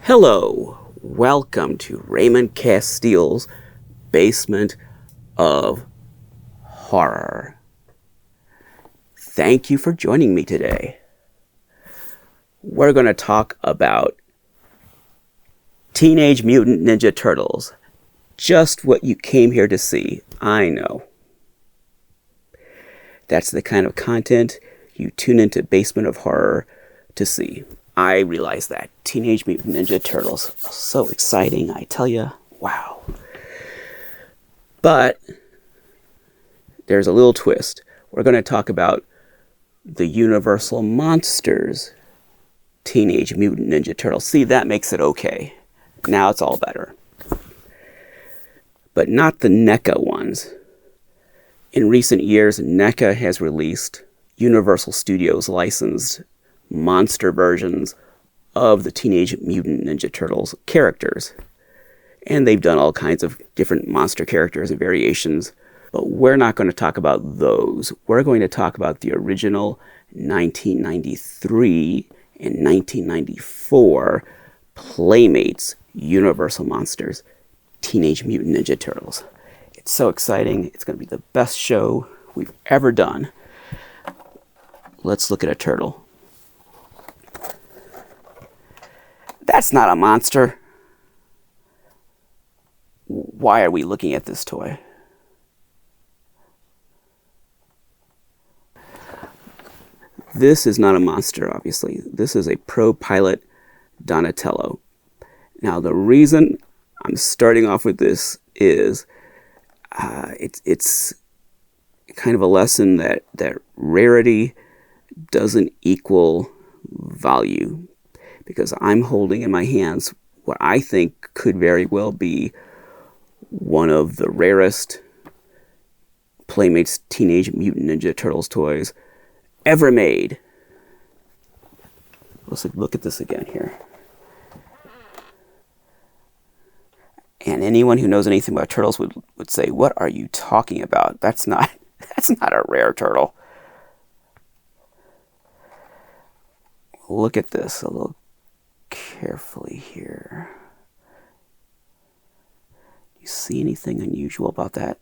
Hello, welcome to Raymond Castile's Basement of Horror. Thank you for joining me today. We're going to talk about Teenage Mutant Ninja Turtles. Just what you came here to see, I know. That's the kind of content you tune into Basement of Horror to see. I realize that. Teenage Mutant Ninja Turtles. So exciting, I tell you. Wow. But there's a little twist. We're going to talk about the Universal Monsters Teenage Mutant Ninja Turtles. See, that makes it okay. Now it's all better. But not the NECA ones. In recent years, NECA has released Universal Studios licensed monster versions of the Teenage Mutant Ninja Turtles characters. And they've done all kinds of different monster characters and variations, but we're not going to talk about those. We're going to talk about the original 1993 and 1994 Playmates Universal Monsters Teenage Mutant Ninja Turtles. It's so exciting. It's going to be the best show we've ever done. Let's look at a turtle. That's not a monster. Why are we looking at this toy? This is not a monster, obviously. This is a Pro Pilot Donatello. Now, the reason I'm starting off with this is it's kind of a lesson that rarity doesn't equal value. Because I'm holding in my hands what I think could very well be one of the rarest Playmates Teenage Mutant Ninja Turtles toys ever made. Let's look at this again here. And anyone who knows anything about turtles would say, what are you talking about? That's not a rare turtle. Look at this a little carefully here. Do you see anything unusual about that?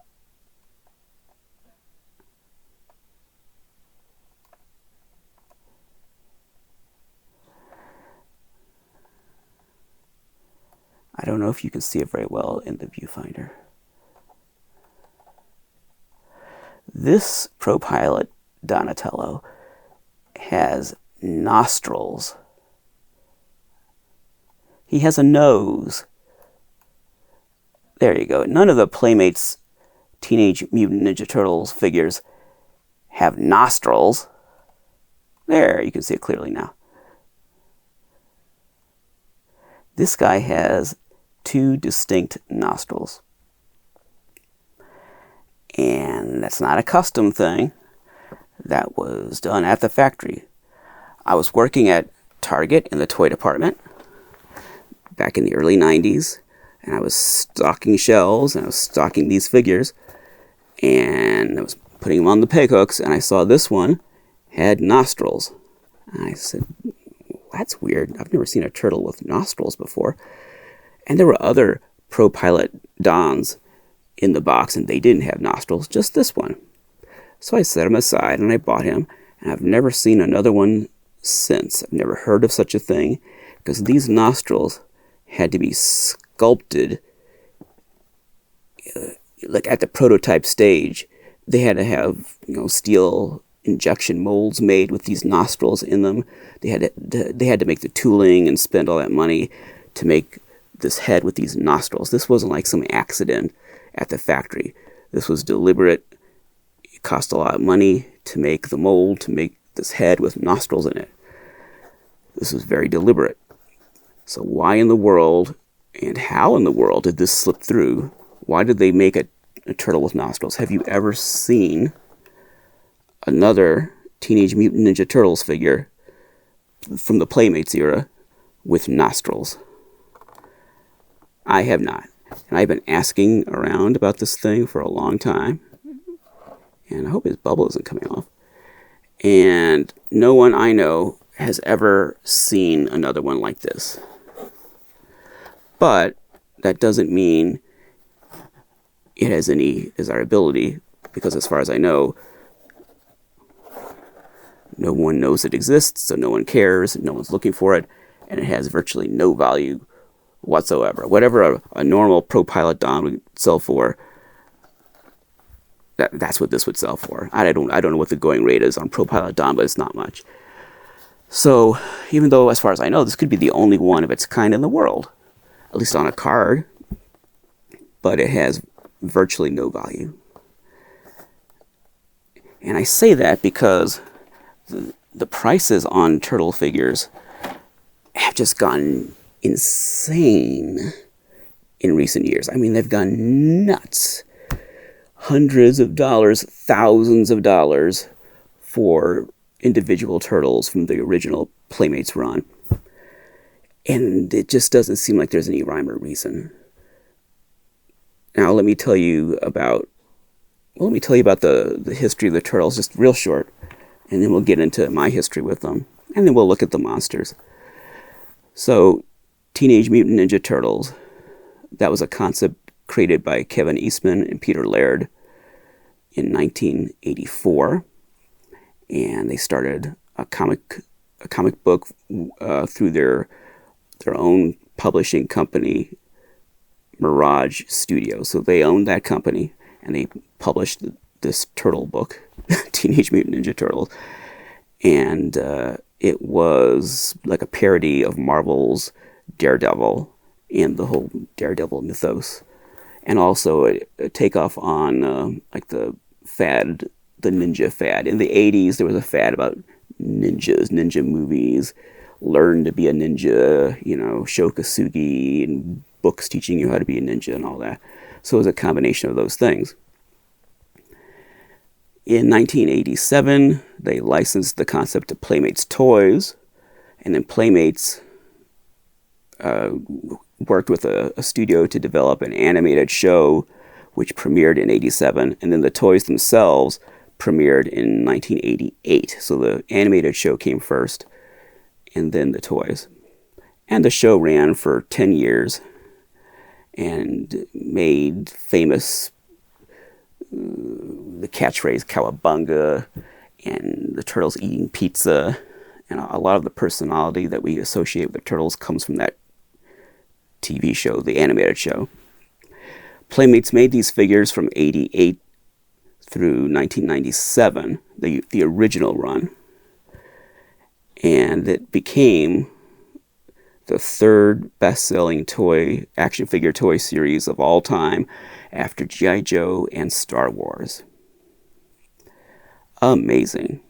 I don't know if you can see it very well in the viewfinder. This Pro Pilot Donatello has nostrils. He has a nose. There you go. None of the Playmates Teenage Mutant Ninja Turtles figures have nostrils. There, you can see it clearly now. This guy has two distinct nostrils. And that's not a custom thing. That was done at the factory. I was working at Target in the toy department back in the early 90s, and I was stocking shelves, and I was stocking these figures, and I was putting them on the peg hooks, and I saw this one had nostrils. And I said, that's weird. I've never seen a turtle with nostrils before. And there were other Pro Pilot Dons in the box, and they didn't have nostrils, just this one. So I set him aside, and I bought him, and I've never seen another one since. I've never heard of such a thing, because these nostrils had to be sculpted like at the prototype stage. They had to have, steel injection molds made with these nostrils in them. They had to make the tooling and spend all that money to make this head with these nostrils. This wasn't like some accident at the factory. This was deliberate. It cost a lot of money to make the mold, to make this head with nostrils in it. This was very deliberate. So why in the world and how in the world did this slip through? Why did they make a turtle with nostrils? Have you ever seen another Teenage Mutant Ninja Turtles figure from the Playmates era with nostrils? I have not. And I've been asking around about this thing for a long time. And I hope his bubble isn't coming off. And no one I know has ever seen another one like this. But that doesn't mean it has any desirability, because as far as I know, no one knows it exists, so no one cares, no one's looking for it, and it has virtually no value whatsoever. Whatever a normal Pro Pilot Don would sell for, that's what this would sell for. I don't know what the going rate is on Pro Pilot Don, but it's not much. So even though, as far as I know, this could be the only one of its kind in the world, at least on a card, but it has virtually no value. And I say that because the prices on turtle figures have just gone insane in recent years. I mean, they've gone nuts. Hundreds of dollars, thousands of dollars for individual turtles from the original Playmates run. And it just doesn't seem like there's any rhyme or reason. Now, let me tell you about the history of the turtles, just real short, and then we'll get into my history with them, and then we'll look at the monsters. So, Teenage Mutant Ninja Turtles, that was a concept created by Kevin Eastman and Peter Laird in 1984, and they started a comic book through their own publishing company, Mirage Studios. So they owned that company, and they published this turtle book, Teenage Mutant Ninja Turtles, and it was like a parody of Marvel's Daredevil and the whole Daredevil mythos, and also a takeoff on like the ninja fad. In the 80s, there was a fad about ninjas, ninja movies, learn to be a ninja, Shokasugi, and books teaching you how to be a ninja and all that. So it was a combination of those things. In 1987, they licensed the concept to Playmates Toys, and then Playmates worked with a studio to develop an animated show which premiered in 87, and then the toys themselves premiered in 1988. So the animated show came first, and then the toys. And the show ran for 10 years and made famous the catchphrase "Cowabunga" and the turtles eating pizza, and a lot of the personality that we associate with the turtles comes from that TV show, the animated show. Playmates made these figures from 88 through 1997, the original run, and it became the third best-selling action figure toy series of all time after G.I. Joe and Star Wars. Amazing.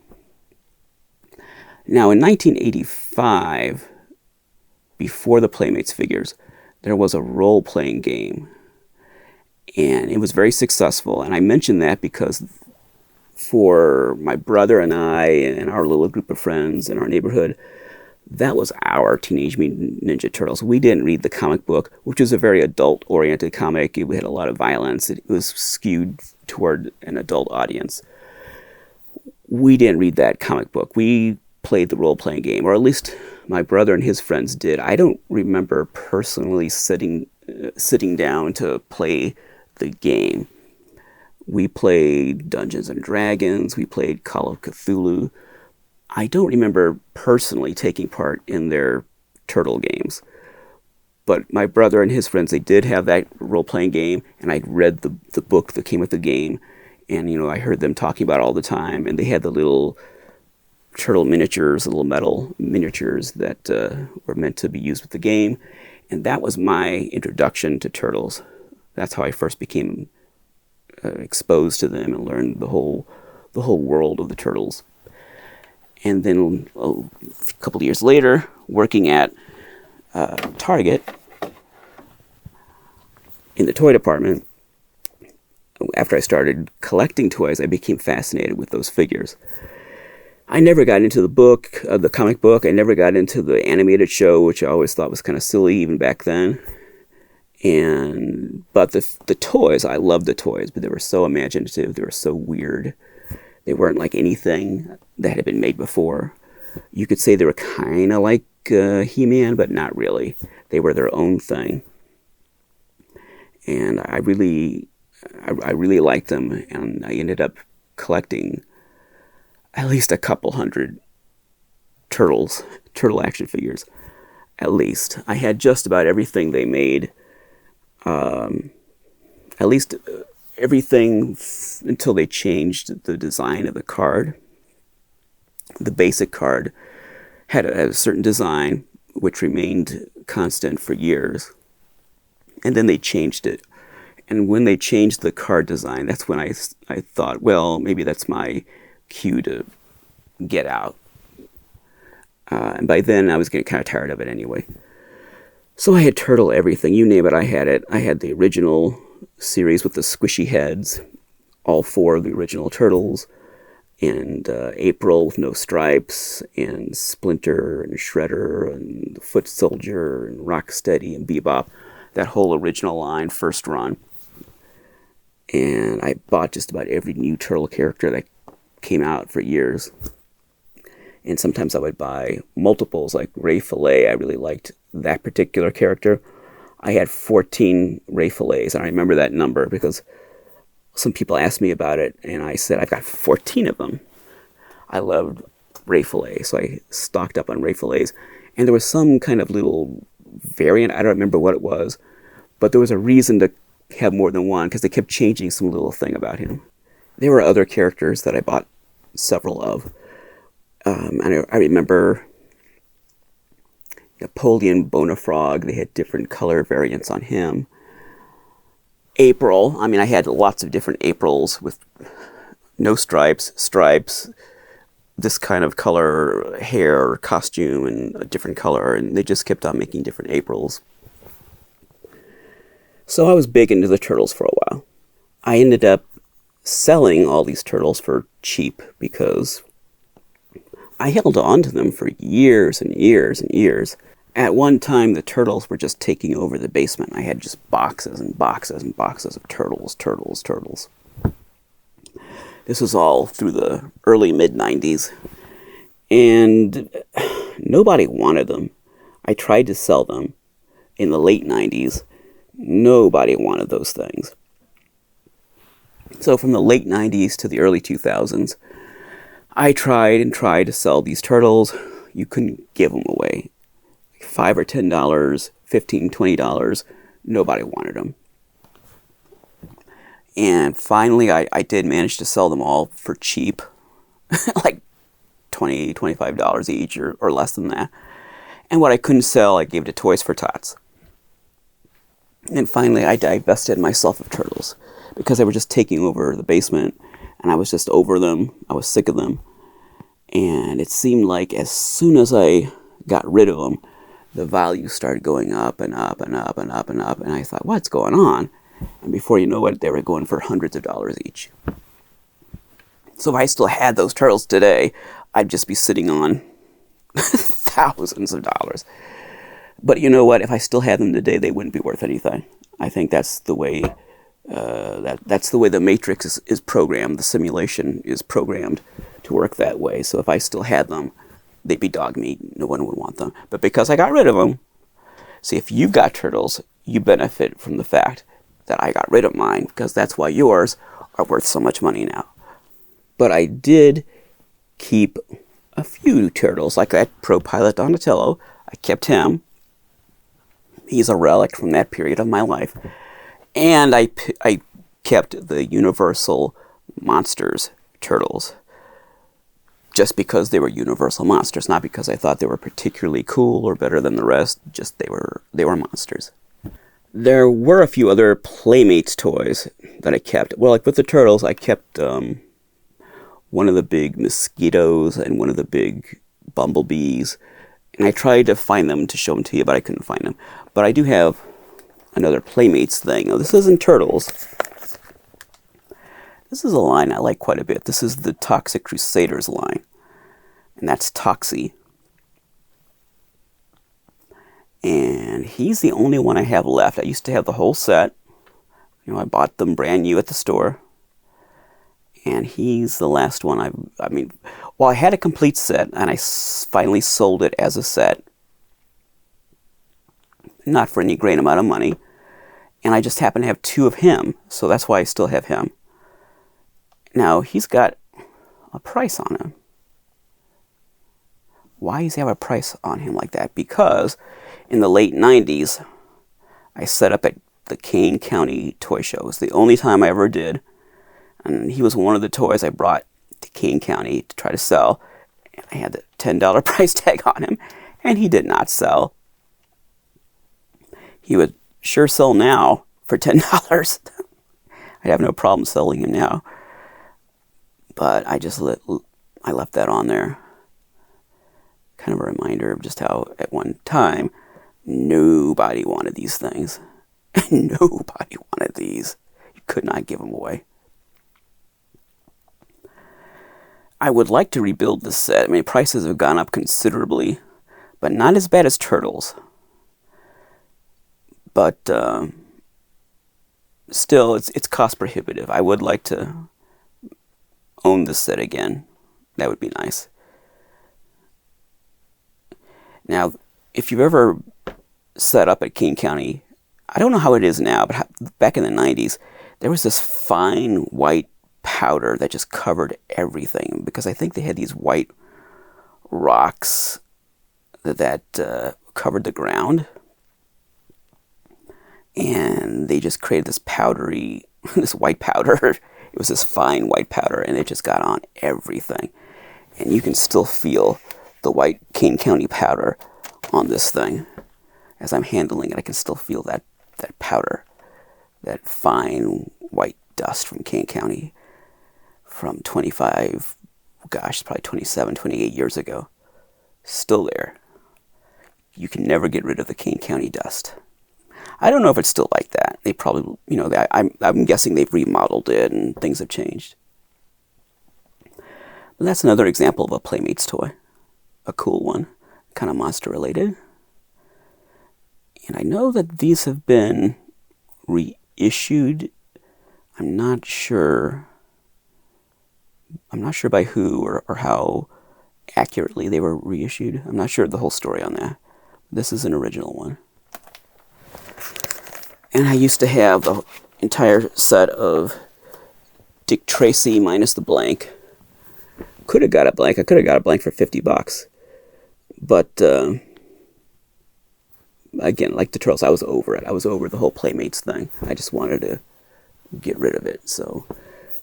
Now, in 1985, before the Playmates figures, there was a role-playing game, and it was very successful. And I mention that because for my brother and I and our little group of friends in our neighborhood, that was our Teenage Mutant Ninja Turtles. We didn't read the comic book, which was a very adult-oriented comic. It had a lot of violence. It was skewed toward an adult audience. We didn't read that comic book. We played the role-playing game, or at least my brother and his friends did. I don't remember personally sitting down to play the game. We played Dungeons and Dragons. We played Call of Cthulhu. I don't remember personally taking part in their turtle games. But my brother and his friends, they did have that role-playing game, and I'd read the book that came with the game, and I heard them talking about it all the time, and they had the little turtle miniatures, the little metal miniatures that were meant to be used with the game, and that was my introduction to turtles. That's how I first became exposed to them and learned the whole world of the turtles. And then a couple of years later, working at Target in the toy department, after I started collecting toys, I became fascinated with those figures. I never got into the comic book. I never got into the animated show, which I always thought was kind of silly even back then. But the toys, I loved the toys, but they were so imaginative. They were so weird. They weren't like anything that had been made before. You could say they were kind of like He-Man, but not really. They were their own thing. and I really liked them, and I ended up collecting at least a couple hundred turtle action figures. At least I had just about everything they made. At least everything until they changed the design of the card. The basic card had a certain design which remained constant for years, and then they changed it. And when they changed the card design, that's when I thought, well, maybe that's my cue to get out. And by then, I was getting kind of tired of it anyway. So I had turtle everything. You name it, I had it. I had the original series with the squishy heads, all 4 of the original turtles, and April with no stripes, and Splinter, and Shredder, and the Foot Soldier, and Rocksteady, and Bebop. That whole original line, first run. And I bought just about every new turtle character that came out for years. And sometimes I would buy multiples, like Raphael. I really liked that particular character. I had 14 Raphaels, and I remember that number because some people asked me about it, and I said, I've got 14 of them. I loved Raphael, so I stocked up on Raphaels. And there was some kind of little variant, I don't remember what it was, but there was a reason to have more than one, because they kept changing some little thing about him. There were other characters that I bought several of. And I remember Napoleon Bonafrog. They had different color variants on him. April. I had lots of different Aprils with no stripes, this kind of color, hair, costume, and a different color. And they just kept on making different Aprils. So I was big into the turtles for a while. I ended up selling all these turtles for cheap because I held on to them for years and years and years. At one time, the turtles were just taking over the basement. I had just boxes and boxes and boxes of turtles. This was all through the early mid-90s. And nobody wanted them. I tried to sell them in the late 90s. Nobody wanted those things. So from the late 90s to the early 2000s, I tried to sell these turtles. You couldn't give them away. $5 or $10, $15, $20. Nobody wanted them. And finally, I did manage to sell them all for cheap. Like $20, $25 each or less than that. And what I couldn't sell, I gave to Toys for Tots. And finally, I divested myself of turtles because they were just taking over the basement. And I was just over them. I was sick of them. And it seemed like as soon as I got rid of them, the value started going up and up and up and up and up. And I thought, what's going on? And before you know it, they were going for hundreds of dollars each. So if I still had those turtles today, I'd just be sitting on thousands of dollars. But you know what? If I still had them today, they wouldn't be worth anything. I think that's the way that's the way the Matrix is programmed. The simulation is programmed to work that way. So if I still had them, they'd be dog meat. No one would want them. But because I got rid of them, see, if you've got turtles, you benefit from the fact that I got rid of mine, because that's why yours are worth so much money now. But I did keep a few turtles, like that Pro Pilot Donatello. I kept him. He's a relic from that period of my life. And I kept the Universal Monsters turtles just because they were Universal Monsters, not because I thought they were particularly cool or better than the rest, just they were monsters. There were a few other Playmates toys that I kept. Well, like with the turtles, I kept one of the big mosquitoes and one of the big bumblebees. And I tried to find them to show them to you, but I couldn't find them. But I do have another Playmates thing. Now, this isn't turtles. This is a line I like quite a bit. This is the Toxic Crusaders line. And that's Toxie. And he's the only one I have left. I used to have the whole set. I bought them brand new at the store. And he's the last one I had a complete set, and I finally sold it as a set. Not for any great amount of money. And I just happen to have 2 of him, so that's why I still have him. Now, he's got a price on him. Why does he have a price on him like that? Because in the late 90s, I set up at the Kane County Toy Show. It was the only time I ever did. And he was one of the toys I brought to Kane County to try to sell. And I had the $10 price tag on him, and he did not sell. He would sure sell now for $10. I'd have no problem selling him now. But I left that on there. Kind of a reminder of just how at one time nobody wanted these things. Nobody wanted these. You could not give them away. I would like to rebuild this set. I mean, prices have gone up considerably, but not as bad as Turtles. But still, it's cost prohibitive. I would like to own this set again. That would be nice. Now, if you've ever set up at King County, I don't know how it is now, but back in the 90s, there was this fine white powder that just covered everything, because I think they had these white rocks that covered the ground, and they just created this powdery, this white powder. It was this fine white powder, and it just got on everything. And you can still feel the white Kane County powder on this thing. As I'm handling it, I can still feel that powder, that fine white dust from Kane County from 25, gosh, probably 27, 28 years ago. Still there. You can never get rid of the Kane County dust. I don't know if it's still like that. They probably, I'm guessing they've remodeled it and things have changed. But that's another example of a Playmates toy. A cool one, kind of monster related. And I know that these have been reissued. I'm not sure by who or how accurately they were reissued. I'm not sure the whole story on that. This is an original one. And I used to have the entire set of Dick Tracy minus the blank. Could have got a blank. I could have got a blank for $50. But, again, like the Turtles, I was over it. I was over the whole Playmates thing. I just wanted to get rid of it. So,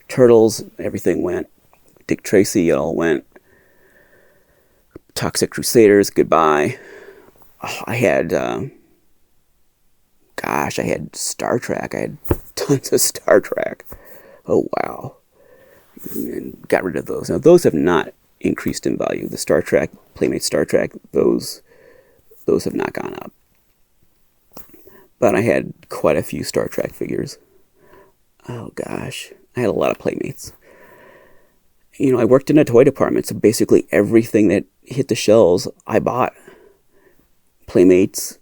Turtles, everything went. Dick Tracy, it all went. Toxic Crusaders, goodbye. Oh, I had Star Trek. I had tons of Star Trek. Oh, wow. And got rid of those. Now, those have not increased in value. The Star Trek, Playmate Star Trek, those have not gone up. But I had quite a few Star Trek figures. Oh, gosh. I had a lot of Playmates. I worked in a toy department, so basically everything that hit the shelves, I bought. Playmates,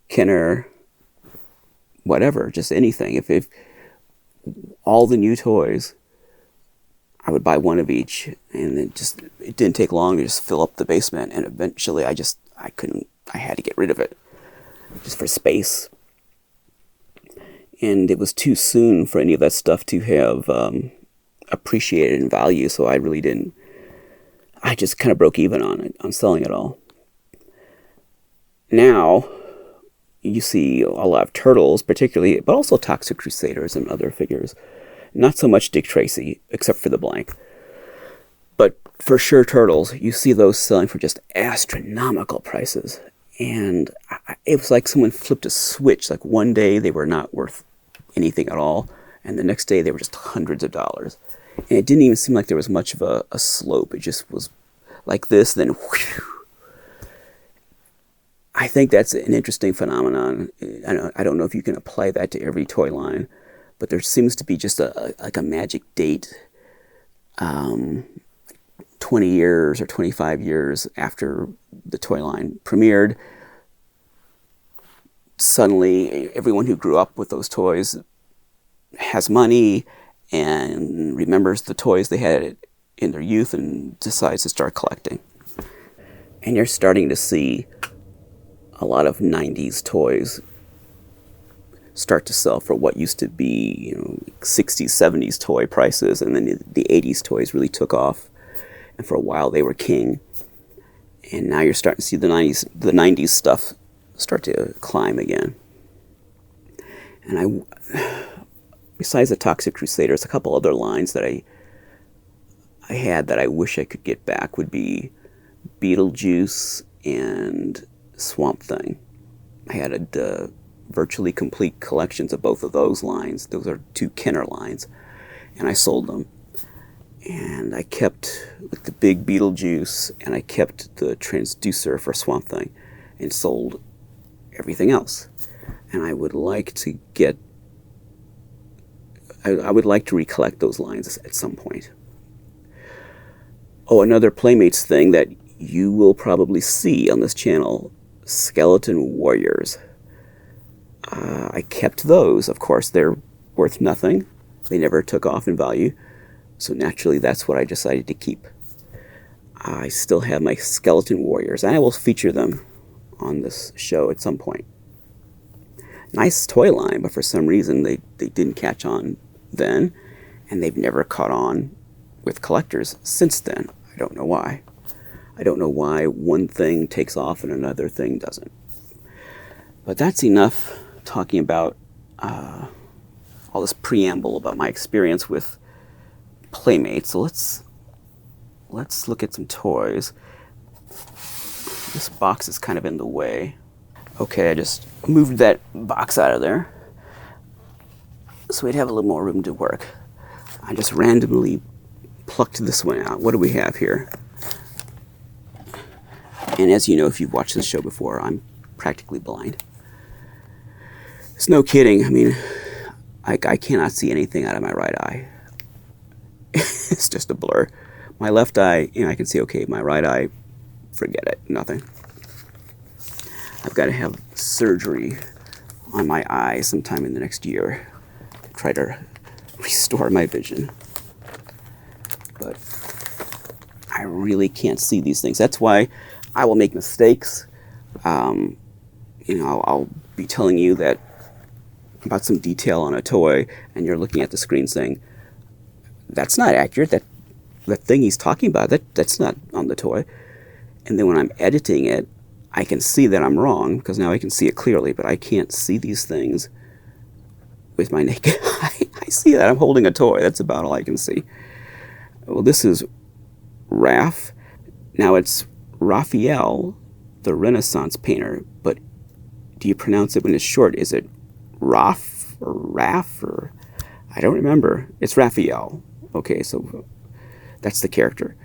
Kenner, whatever, just anything. If all the new toys, I would buy one of each, and it didn't take long to just fill up the basement, and eventually I had to get rid of it, just for space. And it was too soon for any of that stuff to have appreciated in value, so I really didn't. I just kind of broke even on selling it all. Now, you see a lot of Turtles, particularly, but also Toxic Crusaders and other figures. Not so much Dick Tracy, except for the blank. But for sure, Turtles, you see those selling for just astronomical prices. And it was like someone flipped a switch. Like one day they were not worth anything at all, and the next day they were just hundreds of dollars. And it didn't even seem like there was much of a slope. It just was like this, then whew. I think that's an interesting phenomenon. I don't know if you can apply that to every toy line, but there seems to be just a magic date, 20 years or 25 years after the toy line premiered. Suddenly, everyone who grew up with those toys has money and remembers the toys they had in their youth and decides to start collecting. And you're starting to see a lot of 90s toys start to sell for what used to be, 60s, 70s toy prices, and then the 80s toys really took off, and for a while they were king. And now you're starting to see the 90s stuff start to climb again. And besides the Toxic Crusaders, a couple other lines that I had that I wish I could get back would be Beetlejuice and Swamp Thing. I had virtually complete collections of both of those lines. Those are two Kenner lines, and I sold them. And I kept with the big Beetlejuice, and I kept the transducer for Swamp Thing, and sold everything else. And I would like to I would like to recollect those lines at some point. Oh, another Playmates thing that you will probably see on this channel, Skeleton Warriors. I kept those. Of course, they're worth nothing. They never took off in value. So naturally, that's what I decided to keep. I still have my Skeleton Warriors, and I will feature them on this show at some point. Nice toy line, but for some reason they didn't catch on then, and they've never caught on with collectors since then. I don't know why. I don't know why one thing takes off and another thing doesn't. But that's enough talking about all this preamble about my experience with Playmates. So let's look at some toys. This box is kind of in the way. Okay, I just moved that box out of there so we'd have a little more room to work. I just randomly plucked this one out. What do we have here? And as you know, if you've watched this show before, I'm practically blind. It's no kidding. I mean, I cannot see anything out of my right eye. It's just a blur. My left eye, I can see okay. My right eye, forget it, nothing. I've got to have surgery on my eye sometime in the next year to try to restore my vision. But I really can't see these things. That's why I will make mistakes. I'll be telling you that about some detail on a toy, and you're looking at the screen saying, that's not accurate. That thing he's talking about, that's not on the toy. And then when I'm editing it, I can see that I'm wrong, because now I can see it clearly, but I can't see these things with my naked eye. I see that I'm holding a toy. That's about all I can see. Well, this is Raph. Now it's Raphael, the Renaissance painter, but do you pronounce it when it's short? Is it Raph or Raph or I don't remember. It's Raphael. Okay, so that's the character.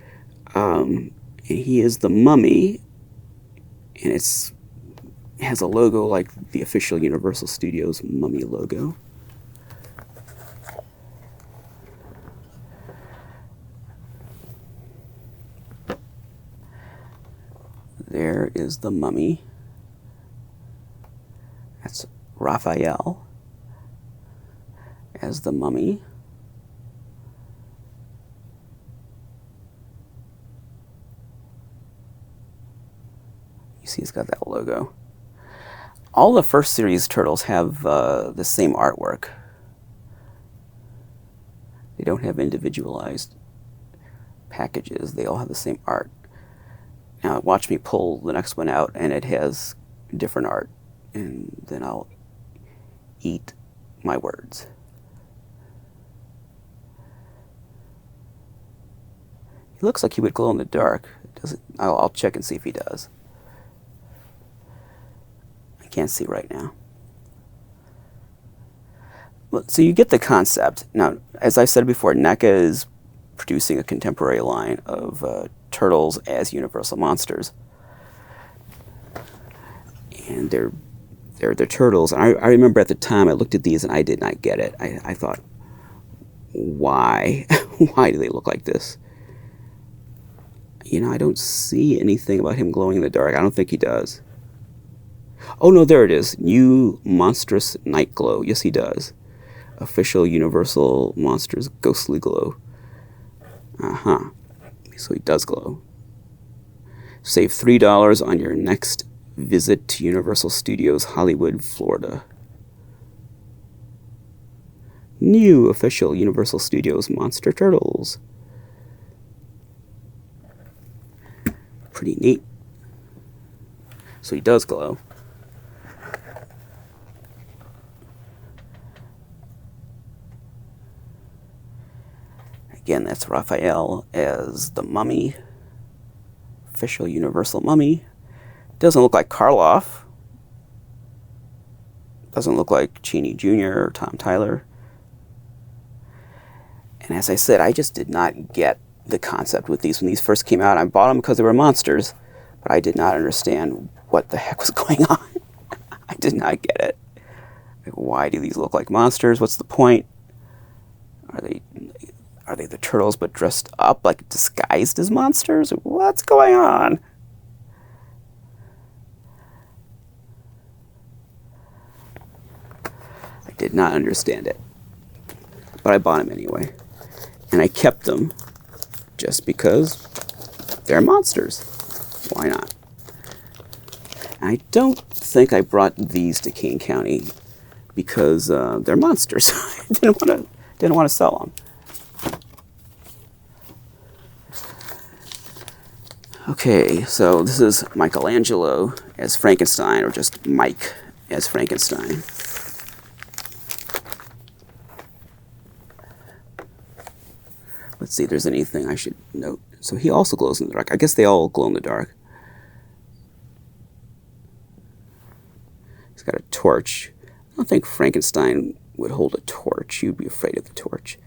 And he is the mummy, and it has a logo like the official Universal Studios mummy logo. There is the mummy. That's Raphael as the mummy. You see, it's got that logo. All the first series turtles have the same artwork. They don't have individualized packages. They all have the same art. Now watch me pull the next one out and it has different art, and then I'll eat my words. He looks like he would glow in the dark. I'll check and see if he does. I can't see right now. Well, so you get the concept. Now, as I said before, NECA is producing a contemporary line of turtles as Universal Monsters. And they're turtles. And I remember at the time I looked at these and I did not get it. I thought, why? Why do they look like this? I don't see anything about him glowing in the dark. I don't think he does. Oh no, there it is. New Monstrous Night Glow. Yes, he does. Official Universal Monsters Ghostly Glow. Uh-huh. So he does glow. Save $3 on your next visit to Universal Studios Hollywood, Florida. New official Universal Studios Monster Turtles. Pretty neat. So he does glow. Again, that's Raphael as the Mummy. Official Universal Mummy. Doesn't look like Karloff. Doesn't look like Cheney Jr. or Tom Tyler. And as I said, I just did not get the concept with these. When these first came out, I bought them because they were monsters, but I did not understand what the heck was going on. I did not get it. Like, why do these look like monsters? What's the point? Are they the turtles but dressed up, like disguised as monsters? What's going on? I did not understand it. But I bought them anyway. And I kept them just because they're monsters. Why not? And I don't think I brought these to Kane County because they're monsters. I didn't want to sell them. Okay, so this is Michelangelo as Frankenstein, or just Mike as Frankenstein. Let's see if there's anything I should note. So he also glows in the dark. I guess they all glow in the dark. He's got a torch. I don't think Frankenstein would hold a torch. You'd be afraid of the torch.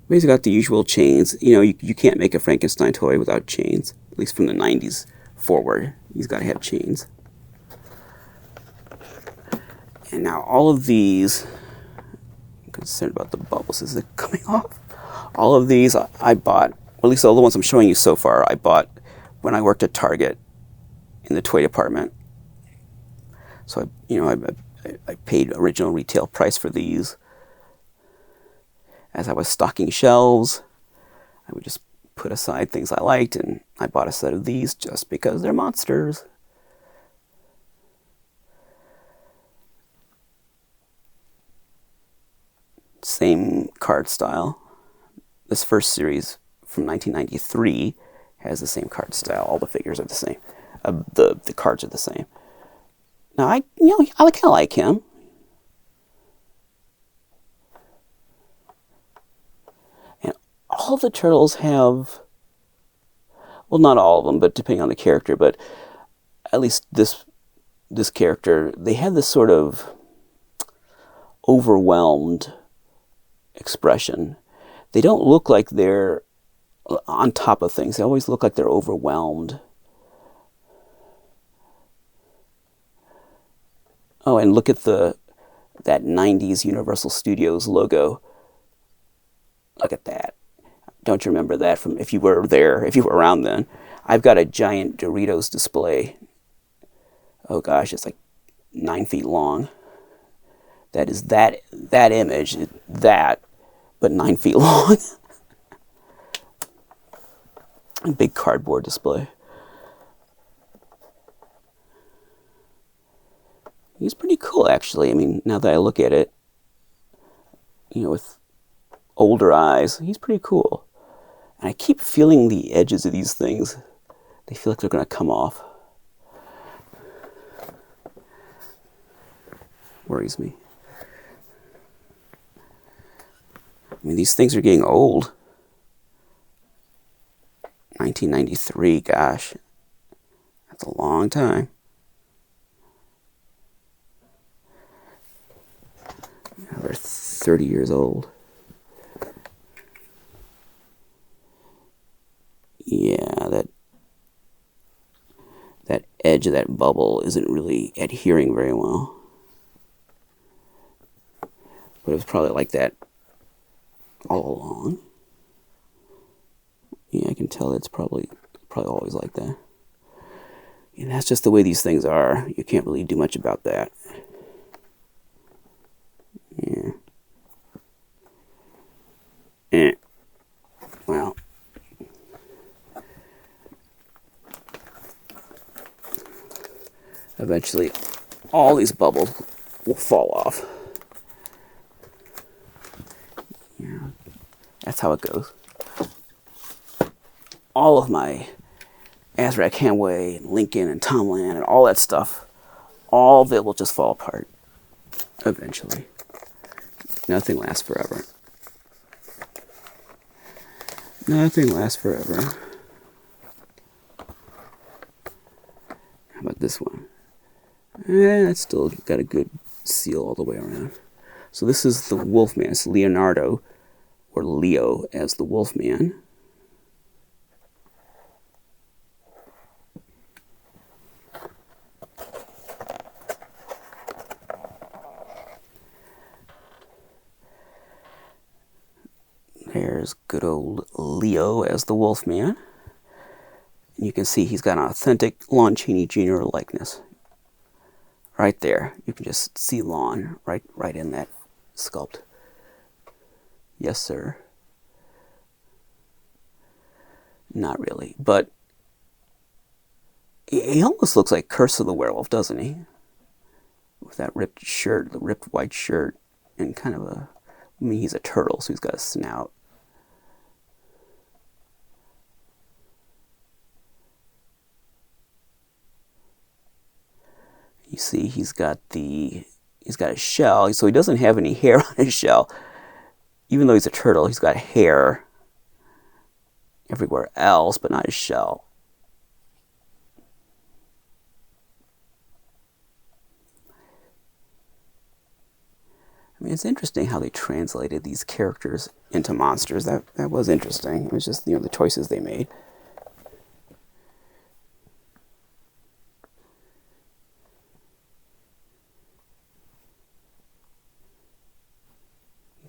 But he's got the usual chains. You know, you can't make a Frankenstein toy without chains. At least from the 90s forward. He's got to have chains. And now all of these, I'm concerned about the bubbles. Is it coming off? All of these I bought, or at least all the ones I'm showing you so far, I bought when I worked at Target in the toy department. So I paid original retail price for these. As I was stocking shelves, I would just put aside things I liked, and I bought a set of these just because they're monsters. Same card style. This first series from 1993 has the same card style. All the figures are the same. The cards are the same. Now I kind of like him. And all the turtles have, well, not all of them, but depending on the character, but at least this character, they have this sort of overwhelmed expression. They don't look like they're on top of things. They always look like they're overwhelmed. Oh, and look at that 90s Universal Studios logo. Look at that. Don't you remember that from if you were there, if you were around then? I've got a giant Doritos display. Oh gosh, it's like 9 feet long. That is that image, that, but 9 feet long. A big cardboard display. He's pretty cool, actually. I mean, now that I look at it, with older eyes, he's pretty cool. And I keep feeling the edges of these things. They feel like they're going to come off. Worries me. I mean, these things are getting old. 1993, gosh. That's a long time. Now they're 30 years old. Yeah, that edge of that bubble isn't really adhering very well. But it was probably like that all along. Yeah, I can tell it's probably always like that. And that's just the way these things are. You can't really do much about that. Yeah. Well. Eventually, all these bubbles will fall off. That's how it goes. All of my Azrak Hanway and Lincoln and Tomlin and all that stuff, all of it will just fall apart eventually. Nothing lasts forever. Nothing lasts forever. How about this one? It's still got a good seal all the way around. So this is the Wolfman. It's Leonardo, or Leo as the Wolfman. There's good old Leo as the Wolfman. And you can see he's got an authentic Lon Chaney Jr. likeness. Right there. You can just see Lon right in that sculpt. Yes, sir. Not really, but he almost looks like Curse of the Werewolf, doesn't he? With that ripped shirt, the ripped white shirt, and kind of a... I mean, he's a turtle, so he's got a snout. You see, he's got a shell, so he doesn't have any hair on his shell. Even though he's a turtle, he's got hair everywhere else, but not his shell. I mean, it's interesting how they translated these characters into monsters. That was interesting. It was just, the choices they made.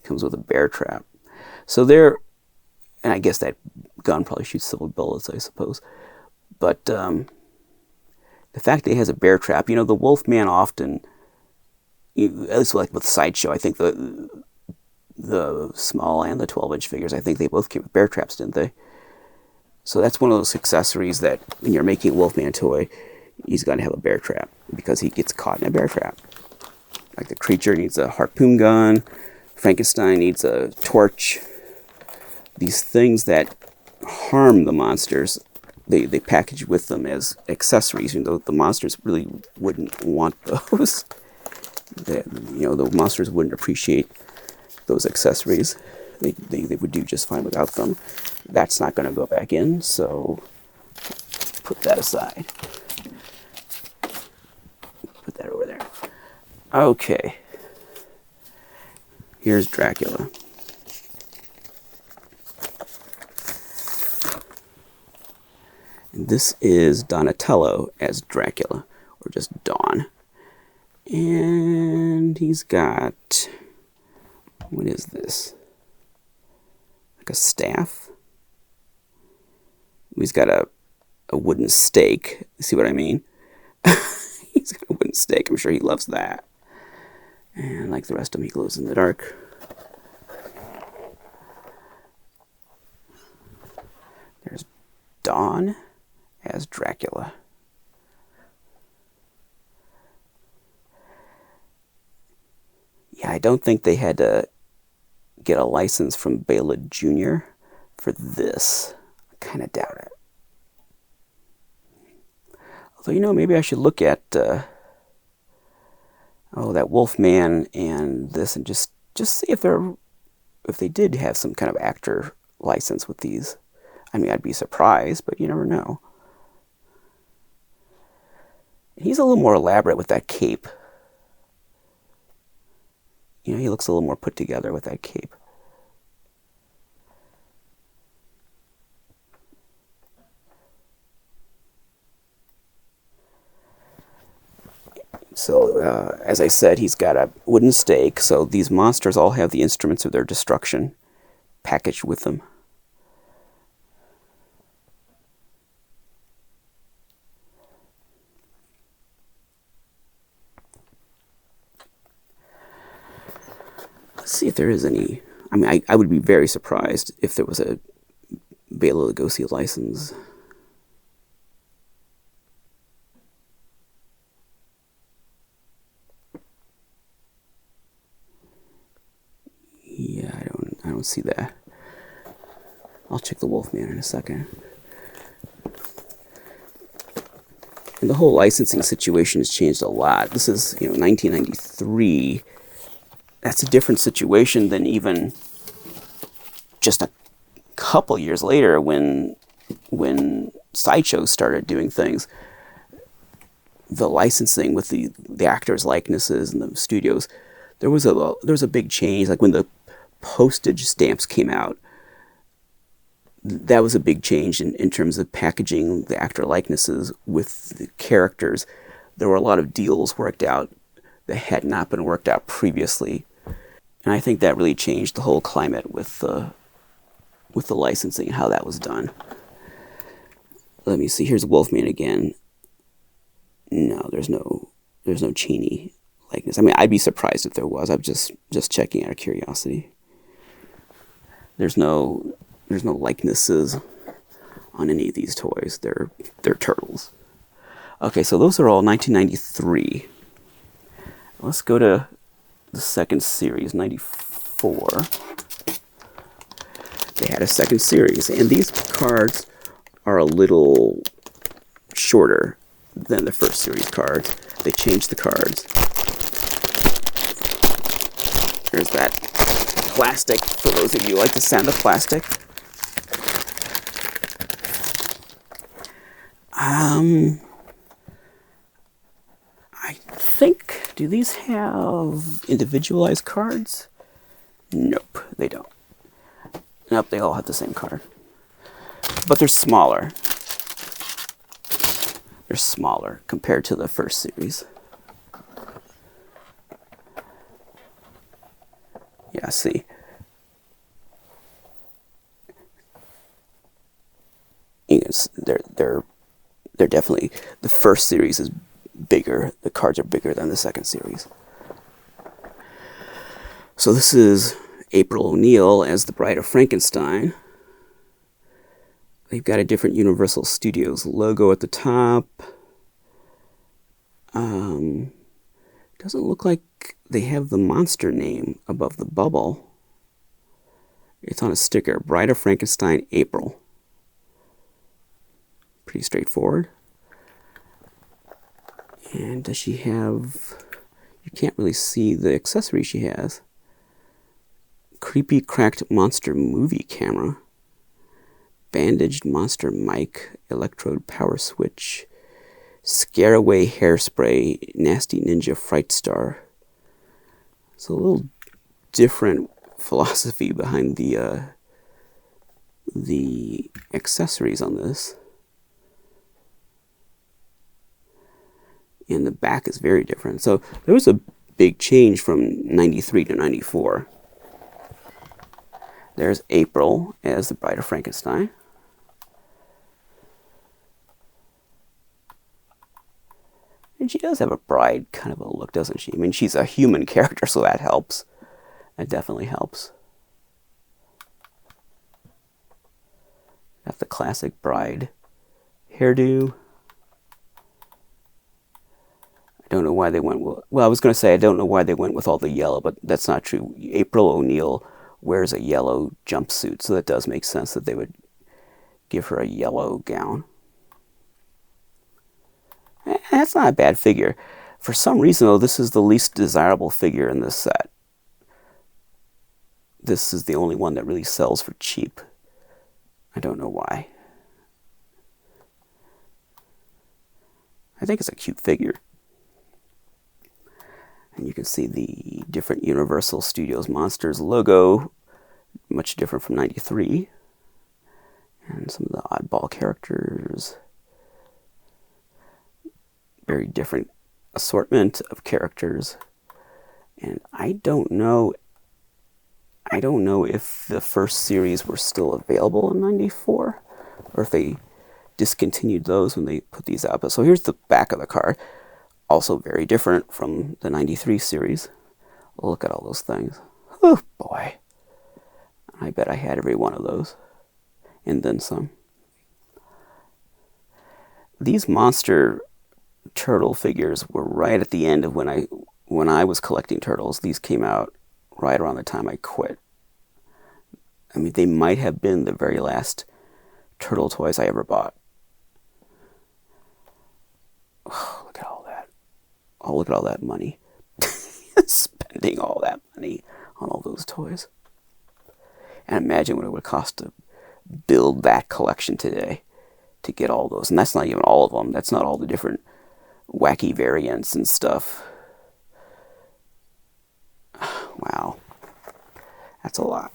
Comes with a bear trap. So there, and I guess that gun probably shoots silver bullets, I suppose. But the fact that he has a bear trap, the Wolfman often, at least like with Sideshow, I think the small and the 12-inch figures, I think they both came with bear traps, didn't they? So that's one of those accessories that when you're making a Wolfman toy, he's got to have a bear trap because he gets caught in a bear trap. Like the creature needs a harpoon gun. Frankenstein needs a torch. These things that harm the monsters, they package with them as accessories, even though the monsters really wouldn't want those. The monsters wouldn't appreciate those accessories. They would do just fine without them. That's not going to go back in, so put that aside. Put that over there. Okay. Here's Dracula. And this is Donatello as Dracula, or just Don. And he's got, what is this? Like a staff? He's got a wooden stake. See what I mean? He's got a wooden stake. I'm sure he loves that. And like the rest of him, he glows in the dark. There's Don as Dracula. Yeah, I don't think they had to get a license from Bela Jr. for this. I kind of doubt it. Although, maybe I should look at... that Wolfman and this, and just see if they did have some kind of actor license with these. I mean, I'd be surprised, but you never know. He's a little more elaborate with that cape. He looks a little more put together with that cape. So, as I said, he's got a wooden stake, so these monsters all have the instruments of their destruction packaged with them. Let's see if there is any... I mean, I would be very surprised if there was a Bela Lugosi license. Yeah, I don't see that. I'll check the Wolfman in a second. And the whole licensing situation has changed a lot. This is, 1993. That's a different situation than even just a couple years later when Sideshow started doing things. The licensing with the actors' likenesses and the studios, there was a big change. Like when the postage stamps came out, that was a big change in terms of packaging the actor likenesses with the characters. There were a lot of deals worked out that had not been worked out previously. And I think that really changed the whole climate with the licensing and how that was done. Let me see. Here's Wolfman again. No, there's no Cheney likeness. I mean, I'd be surprised if there was. I'm just checking out of curiosity. There's no likenesses on any of these toys. They're turtles. Okay, so those are all 1993. Let's go to the second series, 94. They had a second series, and these cards are a little shorter than the first series cards. They changed the cards. There's that plastic, for those of you who like the sound of plastic. I think, do these have individualized cards? Nope, they don't. Nope, they all have the same card. But they're smaller. They're smaller compared to the first series. Yeah, see. Yes, they're definitely, the first series is bigger. The cards are bigger than the second series. So this is April O'Neil as the Bride of Frankenstein. They've got a different Universal Studios logo at the top. Doesn't look like they have the monster name above the bubble. It's on a sticker, Bride of Frankenstein April. Pretty straightforward. And does she have... You can't really see the accessory she has. Creepy cracked monster movie camera. Bandaged monster mic. Electrode power switch. Scare away hairspray. Nasty ninja fright star. It's a little different philosophy behind the accessories on this. And the back is very different. So there was a big change from 93 to 94. There's April as the Bride of Frankenstein. And she does have a bride kind of a look, doesn't she? I mean, she's a human character, so that helps. That definitely helps. Got the classic bride hairdo. I don't know why they went with... Well, I was going to say I don't know why they went with all the yellow, but that's not true. April O'Neil wears a yellow jumpsuit, so that does make sense that they would give her a yellow gown. That's not a bad figure. For some reason, though, this is the least desirable figure in this set. This is the only one that really sells for cheap. I don't know why. I think it's a cute figure. And you can see the different Universal Studios Monsters logo, much different from 93. And some of the oddball characters. Very different assortment of characters. And I don't know if the first series were still available in 94 or if they discontinued those when they put these out. But so here's the back of the card. Also very different from the 93 series. Look at all those things. Oh boy. I bet I had every one of those. And then some. These monster turtle figures were right at the end of when I was collecting turtles. These came out right around the time I quit. I mean, they might have been the very last turtle toys I ever bought. Oh, look at all that. Oh, look at all that money. Spending all that money on all those toys. And imagine what it would cost to build that collection today to get all those. And that's not even all of them. That's not all the different wacky variants and stuff. Wow. That's a lot.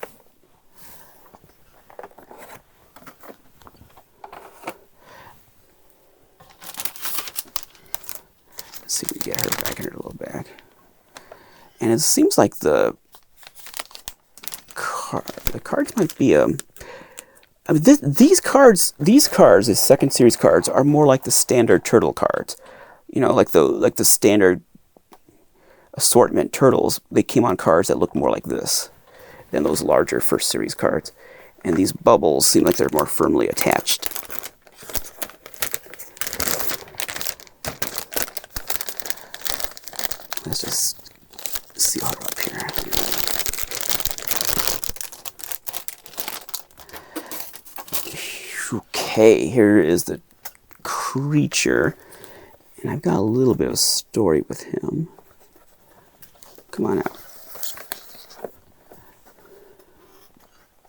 Let's see if we get her back in her little bag. And it seems like the cards might be I mean, these cards, the second series cards, are more like the standard turtle cards. You know, like the standard assortment turtles. They came on cards that look more like this than those larger first series cards. And these bubbles seem like they're more firmly attached. Let's just seal her up here. Okay, here is the creature. And I've got a little bit of a story with him. Come on out.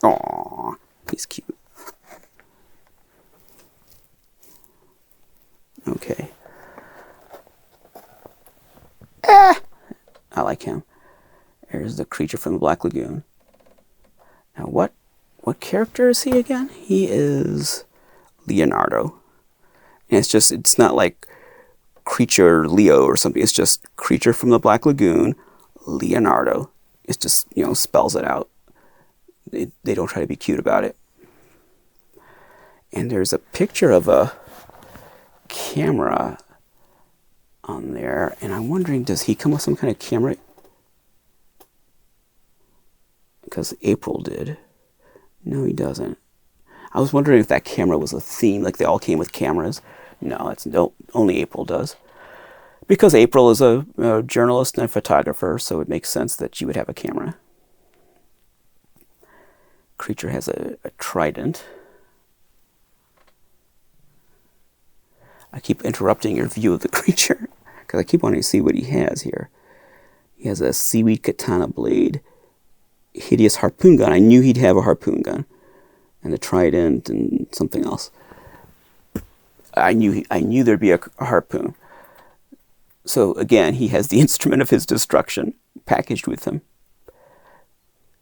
Aww, he's cute. Okay. I like him. There's the creature from the Black Lagoon. Now what character is he again? He is Leonardo. And it's not like creature Leo or something. It's just creature from the Black Lagoon, Leonardo. It's just, spells it out. They don't try to be cute about it. And there's a picture of a camera on there, and I'm wondering, does he come with some kind of camera? Because April did. No, he doesn't. I was wondering if that camera was a theme, like they all came with cameras. No, only April does. Because April is a journalist and a photographer, so it makes sense that she would have a camera. Creature has a trident. I keep interrupting your view of the creature because I keep wanting to see what he has here. He has a seaweed katana blade, hideous harpoon gun. I knew he'd have a harpoon gun, and a trident and something else. I knew there'd be a harpoon. So again, he has the instrument of his destruction packaged with him.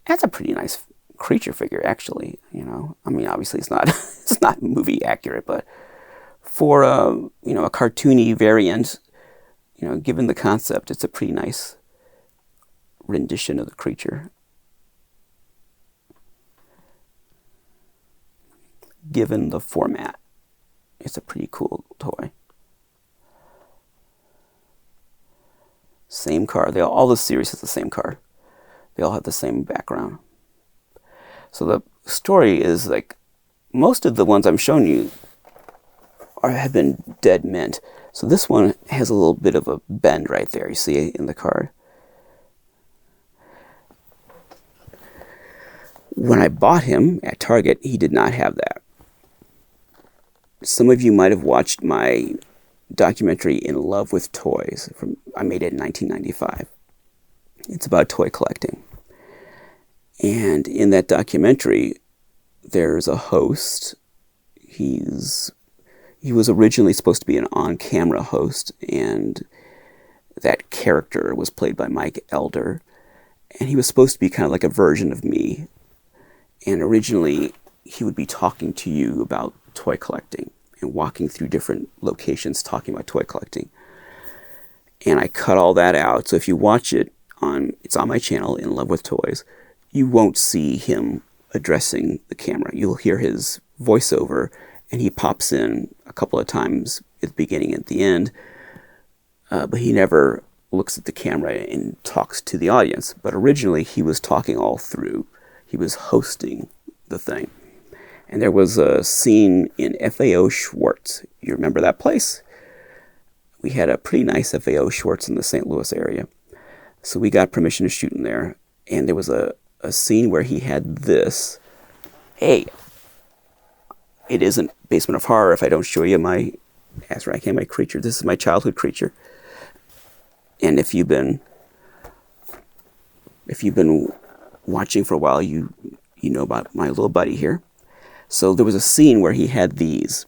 That's a pretty nice creature figure, actually. I mean, obviously it's not movie accurate, but for a cartoony variant, given the concept, it's a pretty nice rendition of the creature. Given the format, it's a pretty cool toy. Same card. All the series has the same card. They all have the same background. So the story is like most of the ones I'm showing you have been dead mint. So this one has a little bit of a bend right there. You see it in the card. When I bought him at Target, he did not have that. Some of you might have watched my documentary In Love with Toys. I made it in 1995. It's about toy collecting. And in that documentary, there's a host. He was originally supposed to be an on-camera host, and that character was played by Mike Elder. And he was supposed to be kind of like a version of me. And originally, he would be talking to you about toy collecting and walking through different locations talking about toy collecting. And I cut all that out. So if you watch it, it's on my channel, In Love with Toys, you won't see him addressing the camera. You'll hear his voiceover, and he pops in a couple of times at the beginning and at the end, but he never looks at the camera and talks to the audience. But originally, he was talking all through. He was hosting the thing. And there was a scene in FAO Schwartz. You remember that place? We had a pretty nice FAO Schwartz in the St. Louis area. So we got permission to shoot in there. And there was a scene where he had this hey, it isn't Basement of Horror if I don't show you my Azrak, my creature. This is my childhood creature. And if you've been watching for a while, you know about my little buddy here. So there was a scene where he had these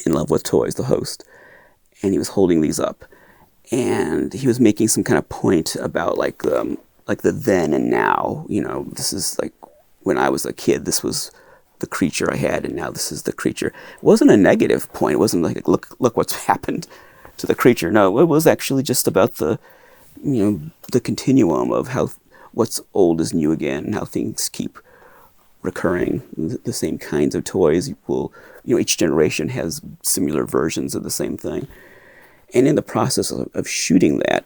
in Love with Toys, the host, and he was holding these up, and he was making some kind of point about like the then and now. You know, this is like when I was a kid, this was the creature I had, and now this is the creature. It wasn't a negative point. It wasn't like look what's happened to the creature. No, it was actually just about the continuum of how what's old is new again, and how things keep recurring. The same kinds of toys will, each generation has similar versions of the same thing. And in the process of shooting that,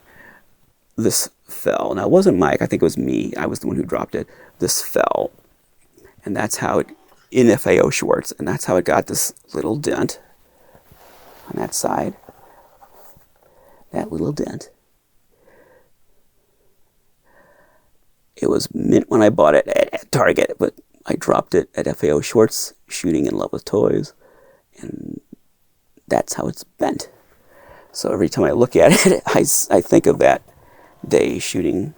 this fell. Now, it wasn't Mike. I think it was me. I was the one who dropped it. This fell. And that's how it, in FAO Schwartz, and that's how it got this little dent on that side. That little dent. It was mint when I bought it at Target, but I dropped it at FAO Schwartz, shooting in Love with Toys, and that's how it's bent. So every time I look at it, I think of that day shooting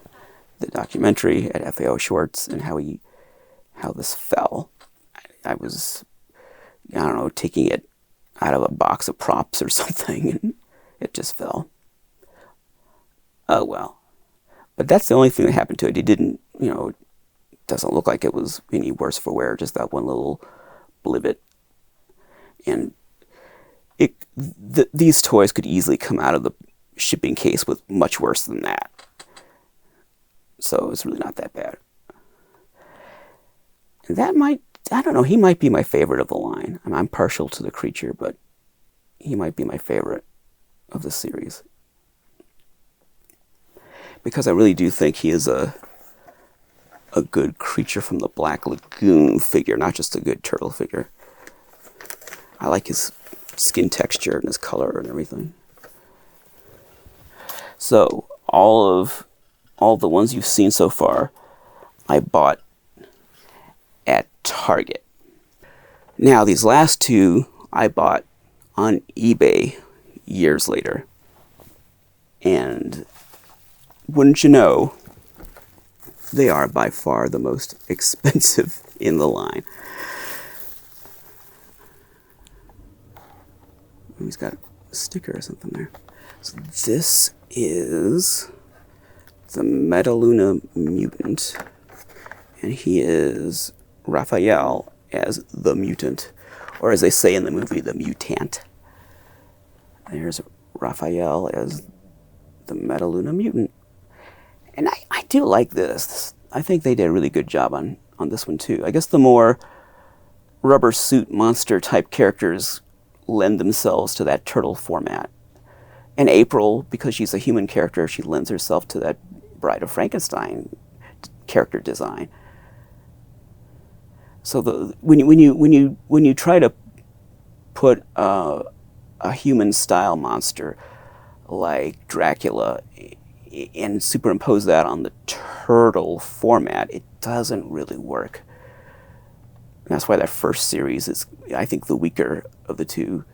the documentary at FAO Schwartz and how this fell. I was, taking it out of a box of props or something, and it just fell. Oh well. But that's the only thing that happened to it. It didn't, it doesn't look like it was any worse for wear, just that one little blivet. And these toys could easily come out of the shipping case with much worse than that. So it's really not that bad. And that he might be my favorite of the line. I'm partial to the creature, but he might be my favorite of the series. Because I really do think he is a good creature from the Black Lagoon figure, not just a good turtle figure. I like his skin texture and his color and everything. So all the ones you've seen so far, I bought at Target. Now these last two I bought on eBay years later. And wouldn't you know, they are by far the most expensive in the line. He's got a sticker or something there. So this is the Metaluna Mutant, and he is Raphael as the Mutant, or as they say in the movie, the Mutant. There's Raphael as the Metaluna Mutant. And I do like this. I think they did a really good job on this one too. I guess the more rubber suit monster type characters lend themselves to that turtle format. And April, because she's a human character, she lends herself to that Bride of Frankenstein character design. So when you try to put a human style monster like Dracula and superimpose that on the turtle format, it doesn't really work. And that's why that first series is, I think, the weaker of the two.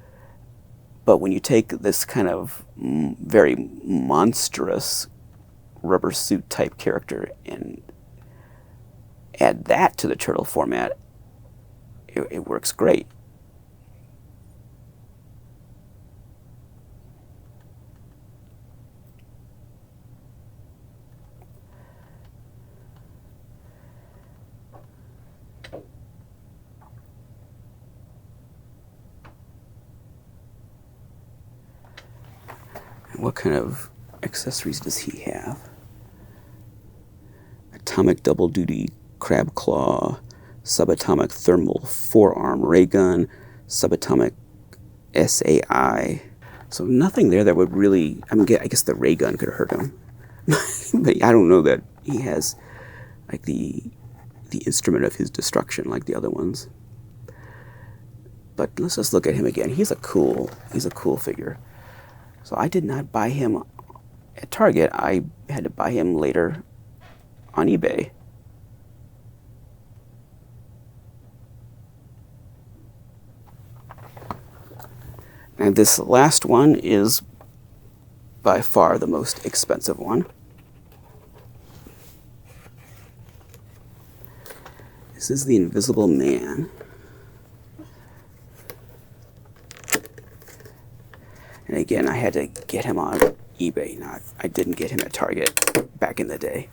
But when you take this kind of very monstrous rubber suit type character and add that to the turtle format, it works great. What kind of accessories does he have? Atomic double duty crab claw, subatomic thermal forearm ray gun, subatomic SAI. So nothing there that would really, I guess the ray gun could hurt him. But I don't know that he has like the instrument of his destruction like the other ones. But let's just look at him again. He's a cool figure. So I did not buy him at Target. I had to buy him later on eBay. And this last one is by far the most expensive one. This is the Invisible Man. And again, I had to get him on eBay. I didn't get him at Target back in the day.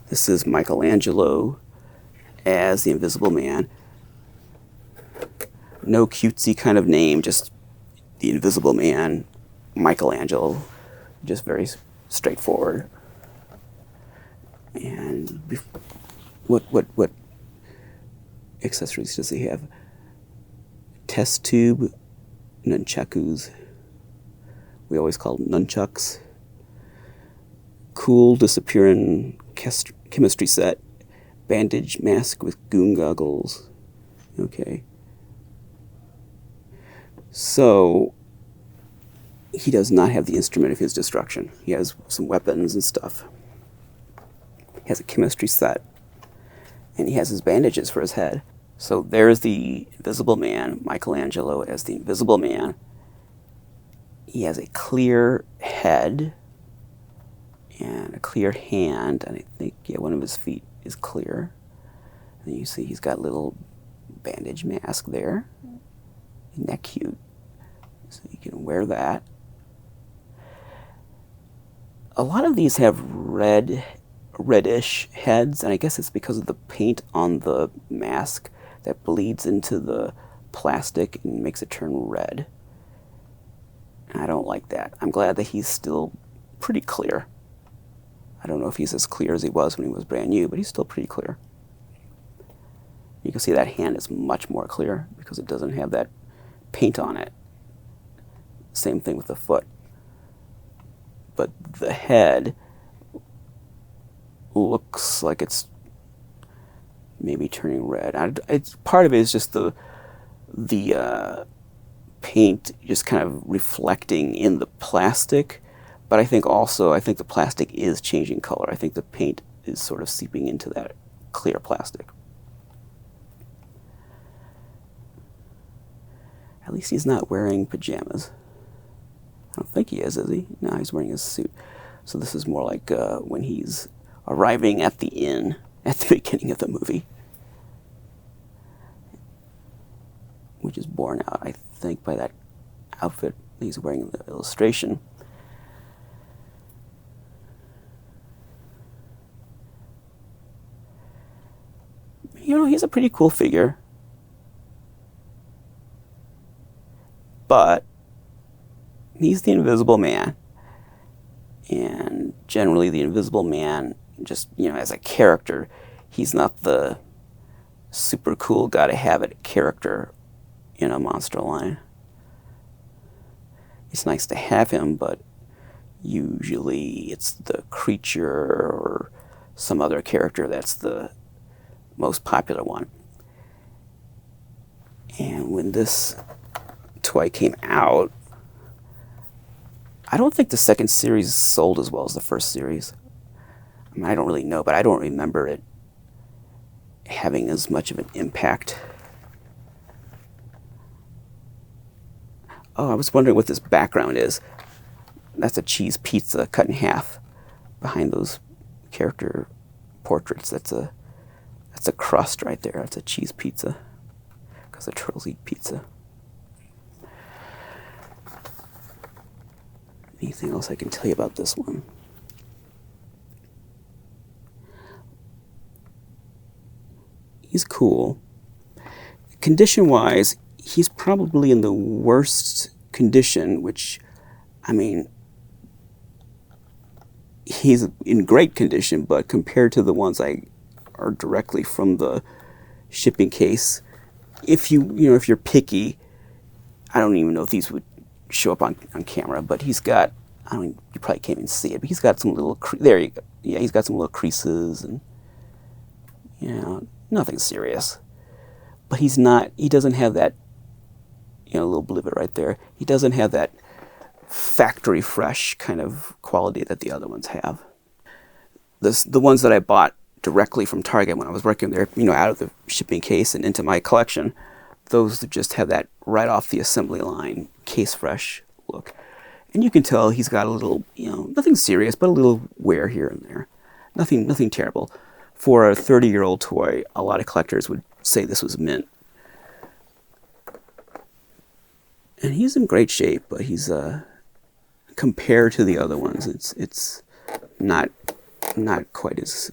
This is Michelangelo as the Invisible Man. No cutesy kind of name, just the Invisible Man, Michelangelo. Just very straightforward. And what accessories does he have? Test tube, nunchakus. We always call them nunchucks. Cool disappearing chemistry set. Bandage mask with goon goggles. Okay. So, he does not have the instrument of his destruction. He has some weapons and stuff. He has a chemistry set. And he has his bandages for his head. So there's the Invisible Man, Michelangelo as the Invisible Man. He has a clear head and a clear hand, and I think, yeah, one of his feet is clear. And you see he's got a little bandage mask there. Isn't that cute? So you can wear that. A lot of these have reddish heads, and I guess it's because of the paint on the mask that bleeds into the plastic and makes it turn red. I don't like that. I'm glad that he's still pretty clear. I don't know if he's as clear as he was when he was brand new, but he's still pretty clear. You can see that hand is much more clear because it doesn't have that paint on it. Same thing with the foot. But the head looks like it's maybe turning red. Part of it is just the paint just kind of reflecting in the plastic, but I think the plastic is changing color. I think the paint is sort of seeping into that clear plastic. At least he's not wearing pajamas. I don't think he is he? No, he's wearing his suit. So this is more like when he's arriving at the inn at the beginning of the movie, which is borne out, I think, by that outfit he's wearing in the illustration. You know, he's a pretty cool figure, but he's the Invisible Man, and generally the Invisible Man, just, you know, as a character, he's not the super cool, gotta have it character in a monster line. It's nice to have him, but usually it's the creature or some other character that's the most popular one. And when this toy came out, I don't think the second series sold as well as the first series. I mean, I don't really know, but I don't remember it having as much of an impact. Oh, I was wondering what this background is. That's a cheese pizza cut in half behind those character portraits. That's a crust right there. That's a cheese pizza, because the turtles eat pizza. Anything else I can tell you about this one? He's cool. Condition-wise, he's probably in the worst condition, which, I mean, he's in great condition, but compared to the ones I are directly from the shipping case, if you're picky, I don't even know if these would show up on camera, but he's got, you probably can't even see it, but he's got some little, there you go. Yeah, he's got some little creases and, you know, nothing serious. But he doesn't have that, you know, little blivet right there. He doesn't have that factory fresh kind of quality that the other ones have. The ones that I bought directly from Target when I was working there, you know, out of the shipping case and into my collection. Those just have that right off the assembly line, case fresh look. And you can tell he's got a little, you know, nothing serious, but a little wear here and there. Nothing terrible. For a 30-year-old toy, a lot of collectors would say this was mint. And he's in great shape, but he's compared to the other ones, it's not quite as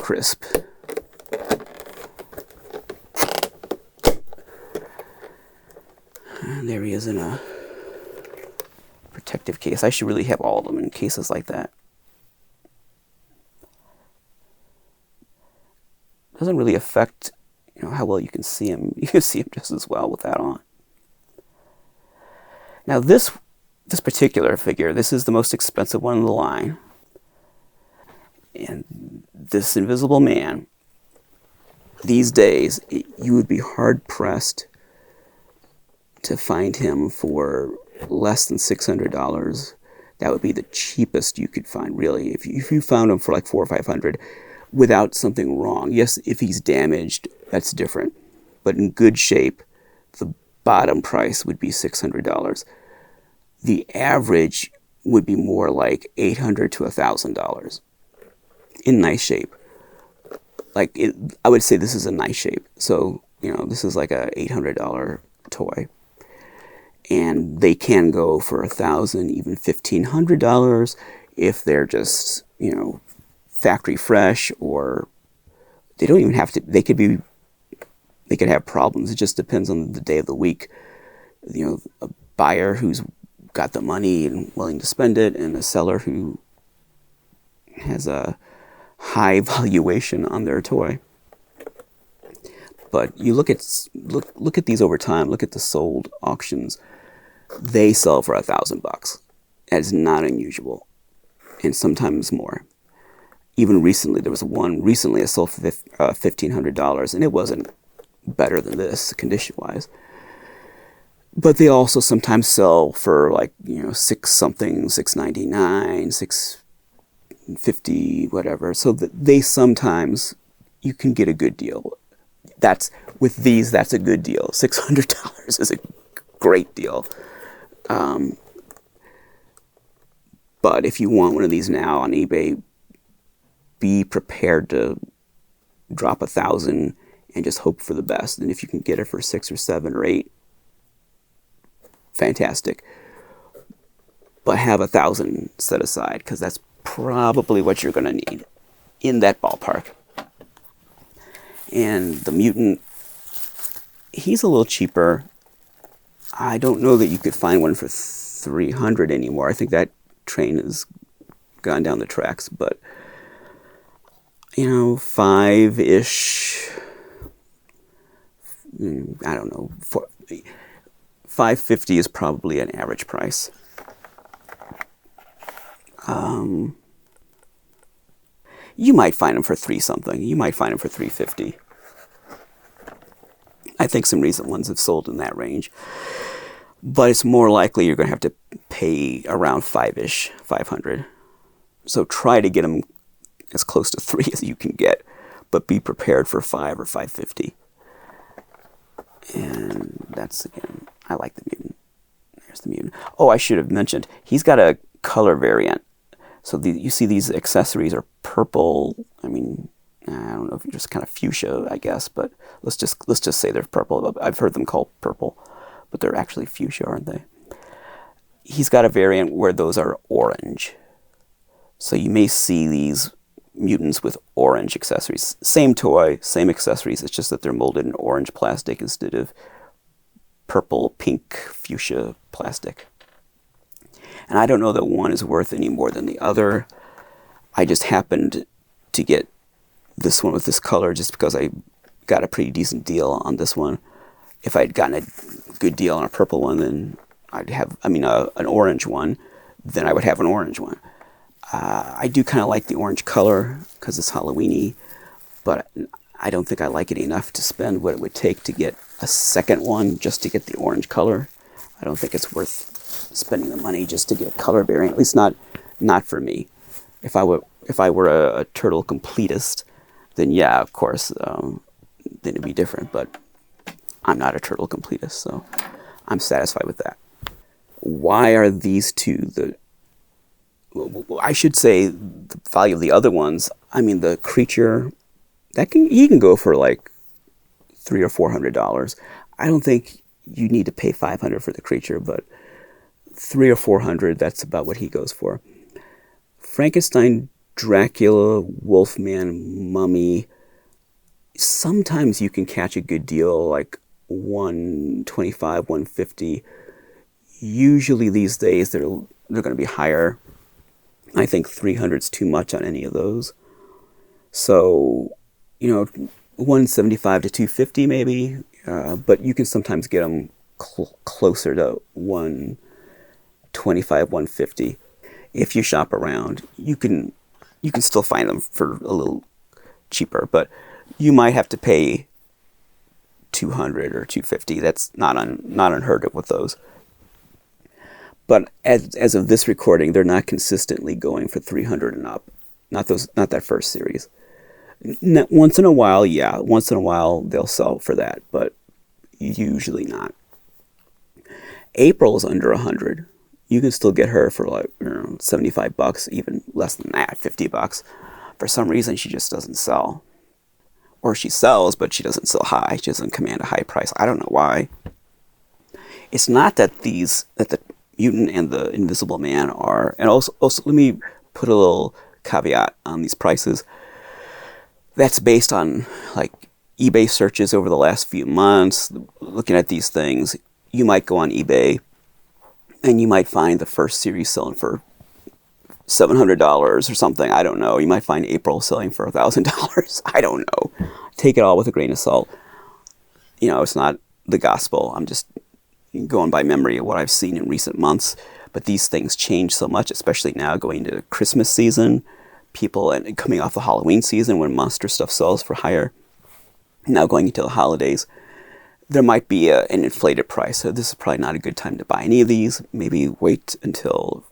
crisp. And there he is in a protective case. I should really have all of them in cases like that. Doesn't really affect, you know, how well you can see him. You can see him just as well with that on. Now this particular figure, this is the most expensive one in the line. And this Invisible Man, these days, you would be hard-pressed to find him for less than $600. That would be the cheapest you could find, really. If you found him for like $400 or $500 without something wrong. Yes, if he's damaged, that's different. But in good shape, the bottom price would be $600. The average would be more like $800 to $1,000 in nice shape. Like, I would say this is a nice shape. So, you know, this is like a $800 toy. And they can go for $1,000, even $1,500 if they're just, you know, factory fresh, or they don't even have to, they could have problems. It just depends on the day of the week. You know, a buyer who's got the money and willing to spend it, and a seller who has a high valuation on their toy. But you look at these over time. Look at the sold auctions. They sell for $1,000. That is not unusual, and sometimes more. Even recently, there was one recently that sold for $1,500, and it wasn't better than this condition-wise. But they also sometimes sell for, like, you know, $6-something, $6.99, $6.50, whatever. So they sometimes, you can get a good deal. With these, that's a good deal. $600 is a great deal. But if you want one of these now on eBay, be prepared to drop $1,000 and just hope for the best. And if you can get it for $6 or $7 or $8, fantastic. But have $1,000 set aside, because that's probably what you're going to need in that ballpark. And the Mutant, he's a little cheaper. I don't know that you could find one for $300 anymore. I think that train has gone down the tracks, but, you know, $5-ish, I don't know, $5.50 is probably an average price. You might find them for $3-something. You might find them for $3.50. I think some recent ones have sold in that range. But it's more likely you're going to have to pay around $5-ish, $500. So try to get them as close to $3 as you can get, but be prepared for $5 or $5.50. And that's, again, I like the Mutant. There's the Mutant. Oh, I should have mentioned, he's got a color variant. So you see these accessories are purple. I mean, I don't know if you're just kind of fuchsia, I guess, but let's just say they're purple. I've heard them called purple, but they're actually fuchsia, aren't they? He's got a variant where those are orange. So you may see these Mutants with orange accessories. Same toy, same accessories. It's just that they're molded in orange plastic instead of purple, pink, fuchsia plastic. And I don't know that one is worth any more than the other. I just happened to get this one with this color just because I got a pretty decent deal on this one. If I'd gotten a good deal on a purple one, then I'd have, an orange one, then I would have an orange one. I do kind of like the orange color because it's Halloween-y, but I don't think I like it enough to spend what it would take to get a second one just to get the orange color. I don't think it's worth spending the money just to get color variant, at least not for me. If I were a turtle completist, then yeah, of course, then it'd be different. But I'm not a turtle completist, so I'm satisfied with that. Why are these two the? I should say the value of the other ones. I mean, the creature he can go for like $300 or $400. I don't think you need to pay $500 for the creature, but $300 or $400, that's about what he goes for. Frankenstein, Dracula, Wolfman, Mummy. Sometimes you can catch a good deal, like 125, 150. Usually these days they're going to be higher. I think 300 is too much on any of those. So, 175 to 250 maybe, but you can sometimes get them closer to 125, 150. If you shop around, you can still find them for a little cheaper, but you might have to pay 200 or 250. That's not unheard of with those. But as of this recording, they're not consistently going for 300 and up. Not that first series. Once in a while, yeah. Once in a while, they'll sell for that, but usually not. April is under 100. You can still get her for like $75, even less than that, $50. For some reason, she just doesn't sell. Or she sells, but she doesn't sell high. She doesn't command a high price. I don't know why. It's not that the Mutant and the Invisible Man are, and also let me put a little caveat on these prices. That's based on like eBay searches over the last few months. Looking at these things, you might go on eBay and you might find the first series selling for $700 or something. I don't know. You might find April selling for $1,000. I don't know. Take it all with a grain of salt. It's not the gospel. I'm just going by memory of what I've seen in recent months. But these things change so much, especially now going into Christmas season. People, and coming off the Halloween season when monster stuff sells for higher. Now going into the holidays, there might be an inflated price. So this is probably not a good time to buy any of these. Maybe wait until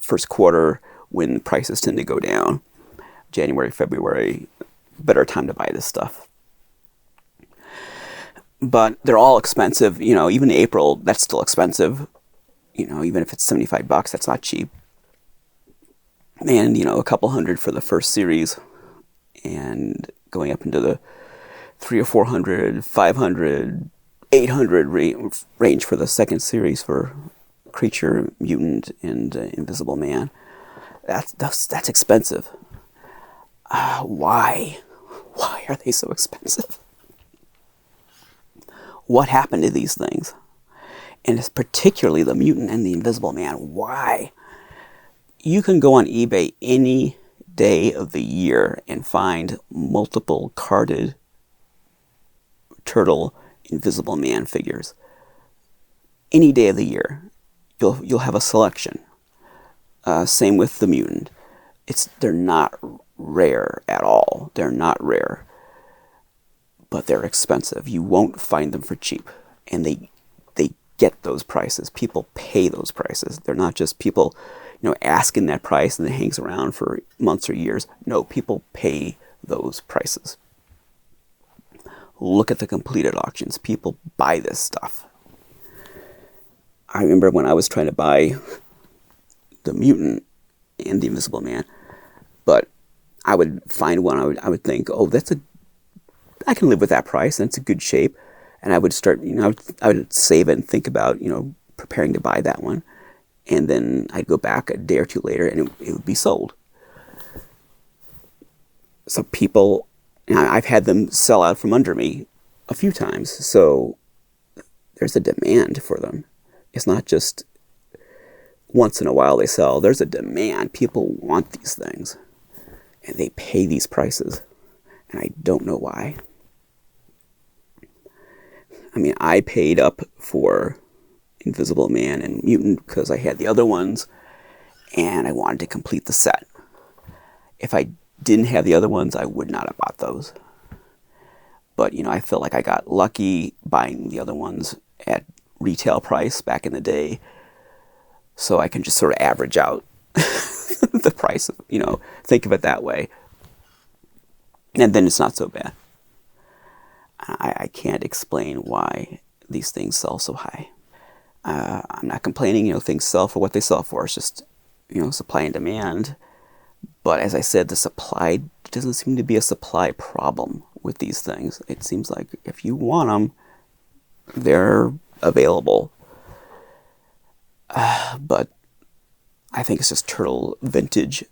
first quarter when prices tend to go down. January, February, better time to buy this stuff. But they're all expensive. Even April, that's still expensive. Even if it's $75, that's not cheap. And, a couple hundred for the first series. And going up into the $300 or $400, $500, $800 range for the second series for Creature, Mutant, and Invisible Man. That's expensive. Why? Why are they so expensive? What happened to these things? And it's particularly the Mutant and the Invisible Man. Why? You can go on eBay any day of the year and find multiple carded turtle Invisible Man figures. Any day of the year, you'll have a selection. Same with the Mutant. They're not rare at all. They're not rare, but they're expensive. You won't find them for cheap, and they get those prices. People pay those prices. They're not just people, asking that price and it hangs around for months or years. No, people pay those prices. Look at the completed auctions. People buy this stuff. I remember when I was trying to buy the Mutant and the Invisible Man, but I would find one, I would think, oh, I can live with that price, and it's a good shape. And I would start, I would save it and think about, preparing to buy that one. And then I'd go back a day or two later and it would be sold. So people, I've had them sell out from under me a few times. So there's a demand for them. It's not just once in a while they sell. There's a demand. People want these things. And they pay these prices. And I don't know why. I mean, I paid up for Invisible Man and Mutant because I had the other ones, and I wanted to complete the set. If I didn't have the other ones, I would not have bought those. But, I feel like I got lucky buying the other ones at retail price back in the day, so I can just sort of average out the price of, think of it that way. And then it's not so bad. I can't explain why these things sell so high. I'm not complaining, things sell for what they sell for. It's just, supply and demand. But as I said, the supply doesn't seem to be a supply problem with these things. It seems like if you want them, they're available. But I think it's just vintage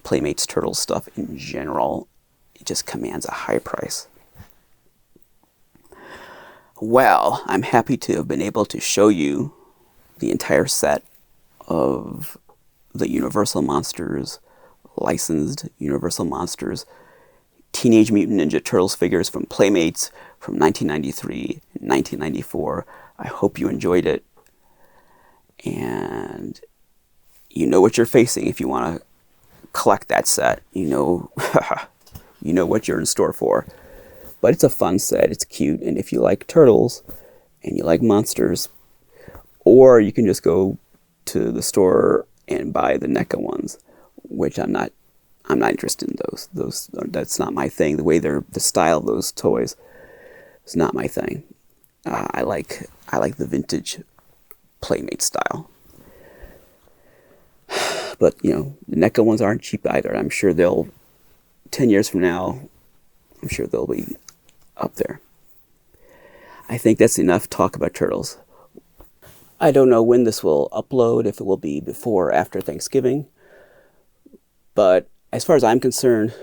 Playmates turtle stuff in general. It just commands a high price. Well, I'm happy to have been able to show you the entire set of the Universal Monsters, licensed Universal Monsters, Teenage Mutant Ninja Turtles figures from Playmates from 1993 and 1994. I hope you enjoyed it. And you know what you're facing if you want to collect that set. You know what you're in store for. But it's a fun set, it's cute, and if you like turtles and you like monsters, or you can just go to the store and buy the NECA ones, which I'm not interested in those. That's not my thing. The way the style of those toys is not my thing. I like the vintage Playmate style. But the NECA ones aren't cheap either. I'm sure 10 years from now, I'm sure they'll be up there. I think that's enough talk about turtles. I don't know when this will upload, if it will be before or after Thanksgiving. But as far as I'm concerned,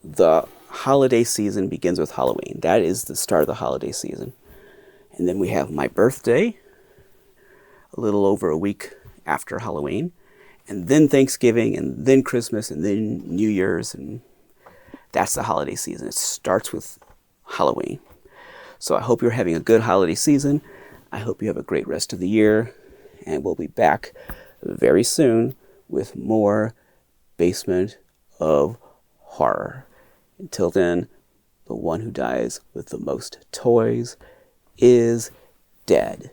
the holiday season begins with Halloween. That is the start of the holiday season. And then we have my birthday, a little over a week after Halloween. And then Thanksgiving, and then Christmas, and then New Year's, and that's the holiday season. It starts with Halloween. So I hope you're having a good holiday season. I hope you have a great rest of the year. And we'll be back very soon with more Basement of Horror. Until then, the one who dies with the most toys is dead.